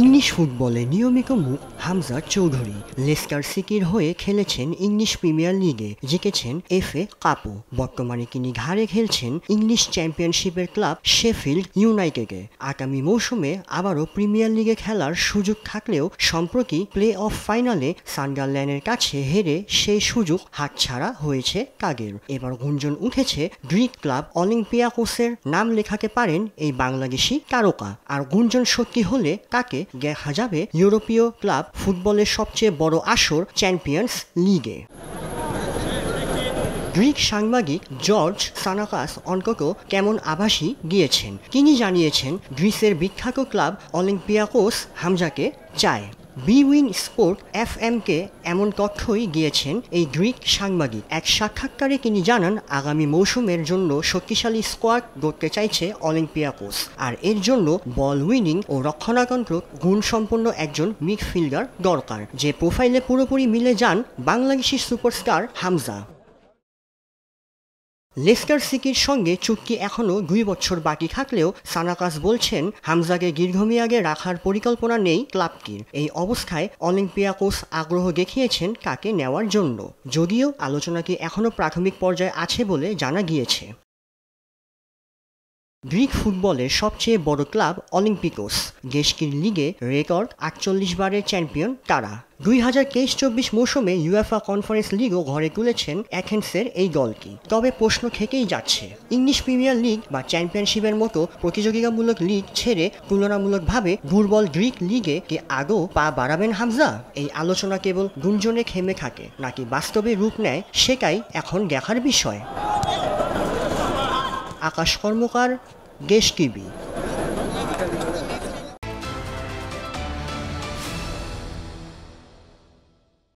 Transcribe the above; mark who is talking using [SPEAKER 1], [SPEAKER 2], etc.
[SPEAKER 1] English ফুটবলে নিয়মিত মুখ হামজা চৌধুরী লেস্টার সিটির হয়ে খেলেছেন ইংলিশ প্রিমিয়ার লিগে, জিতেছেন FA কাপও। বর্তমানে তিনি ঘাড়ে খেলছেন ইংলিশ চ্যাম্পিয়নশিপের ক্লাব শেফিল্ড ইউনাইটেডে। আগামী মৌসুমে আবারও প্রিমিয়ার লিগে খেলার সুযোগ থাকলেও সম্প্রতি প্লে অফ ফাইনালে সান্ডারল্যান্ডের কাছে হেরে সেই সুযোগ হাতছাড়া হয়েছে তাদের। এবার গুঞ্জন উঠেছে গ্রিক ক্লাব অলিম্পিয়াকোসের নাম লেখাতে পারেন এই বাংলাদেশি তারকা। আর গুঞ্জন সত্যি হলে তাকে দেখা যাবে ইউরোপীয় ক্লাব ফুটবলের সবচেয়ে বড় আসর চ্যাম্পিয়ন্স লিগে। গ্রিক সাংবাদিক জর্জ সানাকাস অন্তত কেমন আভাসই দিয়েছেন। তিনি জানিয়েছেন গ্রিসের বিখ্যাত ক্লাব অলিম্পিয়াকোস হামজাকে চায়। বিউইন স্পোর্ট FM-কে এমন তথ্যই দিয়েছেন এই গ্রিক সাংবাদিক। এক সাক্ষাৎকারে তিনি জানান আগামী মৌসুমের জন্য শক্তিশালী স্কোয়াড গড়তে চাইছে অলিম্পিয়াকোস, আর এর জন্য বল উইনিং ও রক্ষণাত্মক গুণসম্পন্ন একজন মিডফিল্ডার দরকার, যে প্রোফাইলে পুরোপুরি মিলে যান বাংলাদেশি সুপারস্টার হামজা। লেস্টার সিটির সঙ্গে চুক্তি এখনও 2 বছর বাকি থাকলেও সানাকাস বলছেন হামজাকে দীর্ঘমেয়াদে রাখার পরিকল্পনা নেই ক্লাবটির। এই অবস্থায় অলিম্পিয়াকোস আগ্রহ দেখিয়েছেন কাকে নেওয়ার জন্য, যদিও আলোচনাটি এখনও প্রাথমিক পর্যায়ে আছে বলে জানা গিয়েছে। গ্রিক ফুটবলের সবচেয়ে বড় ক্লাব অলিম্পিকোস দেশটির লিগে রেকর্ড 48 বারের চ্যাম্পিয়ন তারা। 2023-24 মৌসুমে ইউএফা কনফারেন্স লিগও ঘরে তুলেছেন অ্যাথেন্সের এই দলটি। তবে প্রশ্ন থেকেই যাচ্ছে, ইংলিশ প্রিমিয়ার লিগ বা চ্যাম্পিয়নশিপের মতো প্রতিযোগিতামূলক লিগ ছেড়ে তুলনামূলকভাবে দুর্বল গ্রিক লিগে কি আদৌ পা বাড়াবেন হামজা? এই আলোচনা কেবল গুঞ্জনে থেমে থাকে নাকি বাস্তবে রূপ নেয়, সেটাই এখন দেখার বিষয়। আকাশ কর্মকার, দেশ টিভি।